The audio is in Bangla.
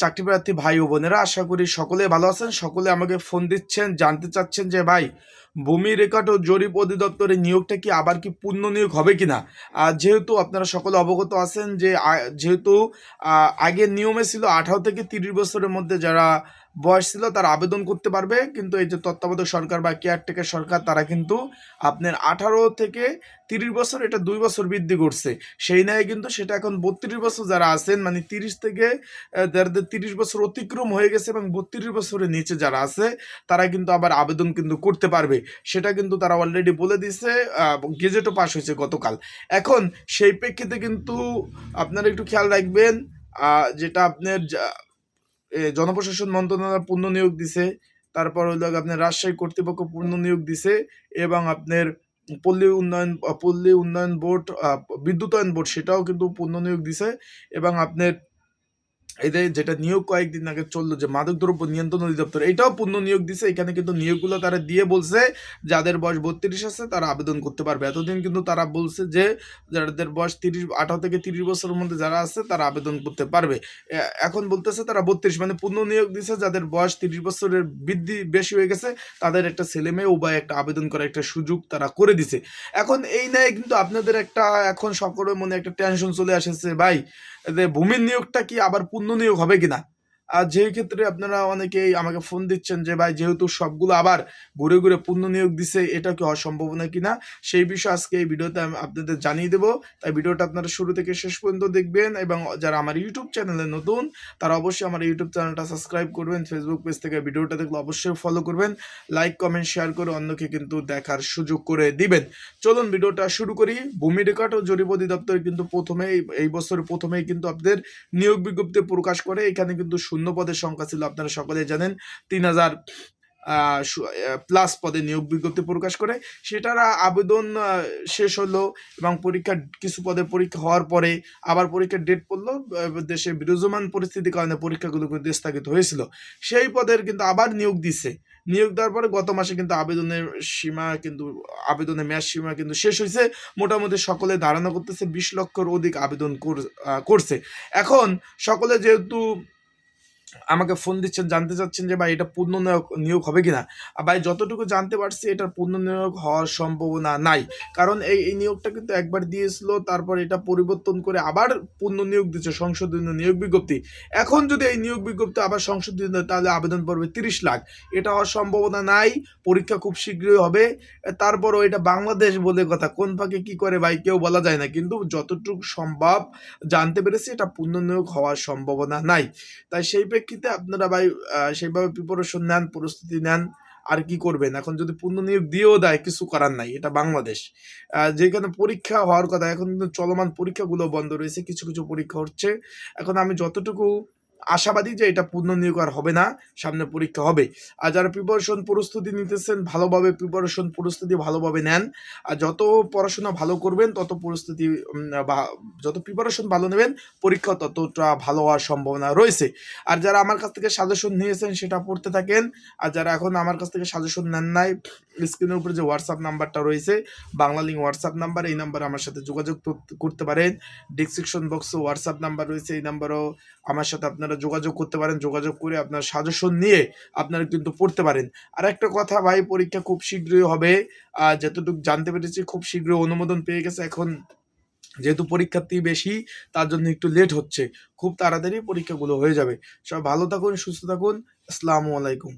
চাকরি প্রার্থী ভাই ও বোনেরা, আশা করি সকলে ভালো আছেন। সকলে আমাকে ফোন দিচ্ছেন, জানতে চাচ্ছেন যে ভাই, ভূমি রেকর্ড ও জরিপ অধিদপ্তরের নিয়োগটা কি আবার কি পূর্ণ নিয়োগ হবে কিনা। যেহেতু আপনারা সকলে অবগত আছেন যে যেহেতু আগের নিয়মে ছিল 18 থেকে 30 বছরের মধ্যে যারা বয়স ছিল তারা আবেদন করতে পারবে, কিন্তু এই যে তত্ত্বাবধায়ক সরকার বা কেয়ারটেকার সরকার তারা কিন্তু আপনার 18 থেকে 30 বছর, এটা 2 বছর বৃদ্ধি করছে। সেই নেয় কিন্তু সেটা এখন 32 বছর যারা আছেন, মানে 30 থেকে যাদের 30 বছর অতিক্রম হয়ে গেছে এবং 32 বছরের নিচে যারা আছে তারা কিন্তু আবার আবেদন কিন্তু করতে পারবে। সেটা কিন্তু তারা অলরেডি বলে দিছে, গেজেটও পাস হয়েছে গতকাল। এখন সেই প্রেক্ষিতে কিন্তু আপনারা একটু খেয়াল রাখবেন, যেটা আপনার জনপ্রশাসন মন্ত্রণালয় পূর্ণ নিয়োগ দিছে, তারপর হলো আপনার রাজশাহী কর্তৃপক্ষ পূর্ণ নিয়োগ দিছে, এবং আপনার পল্লী উন্নয়ন বোর্ড, বিদ্যুতায়ন বোর্ড সেটাও কিন্তু পূর্ণ নিয়োগ দিছে। এবং আপনার এদের যেটা নিয়োগ কয়েকদিন আগে চললো যে মাদকদ্রব্য নিয়ন্ত্রণ অধিদপ্তর, এটাও পূর্ণ নিয়োগ দিছে। এখানে কিন্তু নিয়োগগুলো তারা দিয়ে বলছে যাদের বয়স 32 আছে তারা আবেদন করতে পারবে। এতদিন কিন্তু তারা বলছে যে যাদের বয়স 18 থেকে 30 বছরের মধ্যে যারা আছে তারা আবেদন করতে পারবে। এখন বলতেছে তারা 32, মানে পূর্ণ নিয়োগ দিছে। যাদের বয়স 30 বছরের বৃদ্ধি বেশি হয়ে গেছে তাদের একটা ছেলে মেয়ে উভয় একটা আবেদন করার একটা সুযোগ তারা করে দিছে। এখন এই নিয়ে কিন্তু আপনাদের একটা এখন সকলের মনে একটা টেনশন চলে আসেছে, ভাই যে ভূমির নিয়োগটা কি আবার পূর্ণ নিয়োগ হবে কিনা। আর যে ক্ষেত্রে আপনারা অনেকেই আমাকে ফোন দিচ্ছেন যে ভাই, যেহেতু সবগুলো আবার ঘুরে ঘুরে পূর্ণ নিয়োগ দিছে, এটা কি হওয়ার সম্ভাবনা কিনা, সেই বিষয়ে আজকে এই ভিডিওতে আমি আপনাদের জানিয়ে দেবো। তাই ভিডিওটা আপনারা শুরু থেকে শেষ পর্যন্ত দেখবেন, এবং যারা আমার ইউটিউব চ্যানেলে নতুন তারা অবশ্যই আমার ইউটিউব চ্যানেলটা সাবস্ক্রাইব করবেন। ফেসবুক পেজ থেকে ভিডিওটা দেখলে অবশ্যই ফলো করবেন, লাইক কমেন্ট শেয়ার করে অন্যকে কিন্তু দেখার সুযোগ করে দিবেন। চলুন ভিডিওটা শুরু করি। ভূমি রেকর্ড ও জরিপ অধিদপ্তর কিন্তু প্রথমেই এই বছরের প্রথমেই কিন্তু আপনাদের নিয়োগ বিজ্ঞপ্তি প্রকাশ করে। এখানে কিন্তু শূন্য পদের সংখ্যা ছিল, আপনারা সকলেই জানেন, 3000 প্লাস পদে নিয়োগ বিজ্ঞপ্তি প্রকাশ করে। সেটার আবেদন শেষ হলো, এবং পরীক্ষার কিছু পদের পরীক্ষা হওয়ার পরে আবার পরীক্ষার ডেট পড়লো। দেশে বিরাজমান পরিস্থিতির কারণে পরীক্ষাগুলো কিন্তু স্থগিত হয়েছিল। সেই পদের কিন্তু আবার নিয়োগ দিছে। নিয়োগ দেওয়ার পরে গত মাসে কিন্তু আবেদনের মেয়াদ সীমা কিন্তু শেষ হয়েছে। মোটামুটি সকলে ধারণা করতেছে 20 লক্ষের অধিক আবেদন করছে। এখন সকলে যেহেতু আমাকে ফোন দিচ্ছেন, জানতে চাচ্ছেন যে ভাই এটা পূর্ণ নিয়োগ হবে কিনা। ভাই যতটুকু জানতে পারছি এটার পূর্ণ নিয়োগ হওয়ার সম্ভাবনা নাই। কারণ এই নিয়োগটা কিন্তু একবার দিয়েছিল, তারপর এটা পরিবর্তন করে আবার পূর্ণ নিয়োগ দিচ্ছে, সংশোধনীয় নিয়োগ বিজ্ঞপ্তি। এখন যদি এই নিয়োগ বিজ্ঞপ্তি আবার সংশোধনীয় হয় তাহলে আবেদন পড়বে 30 লাখ। এটা হওয়ার সম্ভাবনা নাই। পরীক্ষা খুব শীঘ্রই হবে। তারপরও এটা বাংলাদেশ বলে কথা, কোন ফাঁকে কি করে ভাই কেউ বলা যায় না, কিন্তু যতটুকু সম্ভব জানতে পেরেছি এটা পূর্ণ নিয়োগ হওয়ার সম্ভাবনা নাই। তাই সেই প্রেক্ষিতে আপনারা ভাই সেইভাবে প্রিপারেশন নেন, প্রস্তুতি নেন। আর কি করবেন, এখন যদি পূর্ণ নিয়োগ দিয়েও দেয় কিছু করার নাই, এটা বাংলাদেশ। যেখানে পরীক্ষা হওয়ার কথা, এখন কিন্তু চলমান পরীক্ষাগুলো বন্ধ রয়েছে, কিছু কিছু পরীক্ষা হচ্ছে। এখন আমি যতটুকু আশাবাদী যে এটা পূর্ণ নিয়োগ আর হবে না, সামনে পরীক্ষা হবে। আর যারা প্রস্তুতি নিতেছেন, ভালোভাবে প্রস্তুতি ভালোভাবে নেন। আর যত পড়াশোনা ভালো করবেন তত যত প্রিপারেশন ভালো নেবেন, পরীক্ষা ততটা ভালো হওয়ার সম্ভাবনা রয়েছে। আর যারা আমার কাছ থেকে সাজেশন নিয়েছেন সেটা পড়তে থাকেন। আর যারা এখন আমার কাছ থেকে সাজেশন নেন নাই, স্ক্রিনের উপরে যে হোয়াটসঅ্যাপ নাম্বারটা রয়েছে, বাংলা লিঙ্ক হোয়াটসঅ্যাপ নাম্বার, এই নাম্বারে আমার সাথে যোগাযোগ করতে পারেন। ডিসক্রিপশন বক্সে হোয়াটসঅ্যাপ নাম্বার রয়েছে, এই নাম্বারও আমার সাথে আপনারা যোগাযোগ করতে পারেন। যোগাযোগ করে আপনার সাজেশন নিয়ে আপনারা কিন্তু পড়তে পারেন। আর একটা কথা ভাই, পরীক্ষা খুব শীঘ্রই হবে। যতটুকু জানতে পেরেছি খুব শীঘ্রই অনুমোদন পেয়ে গেছে। এখন যেহেতু পরীক্ষার্থী বেশি, তার জন্য একটু লেট হচ্ছে। খুব তাড়াতাড়ি পরীক্ষাগুলো হয়ে যাবে। সবাই ভালো থাকুন, সুস্থ থাকুন। আসসালামু আলাইকুম।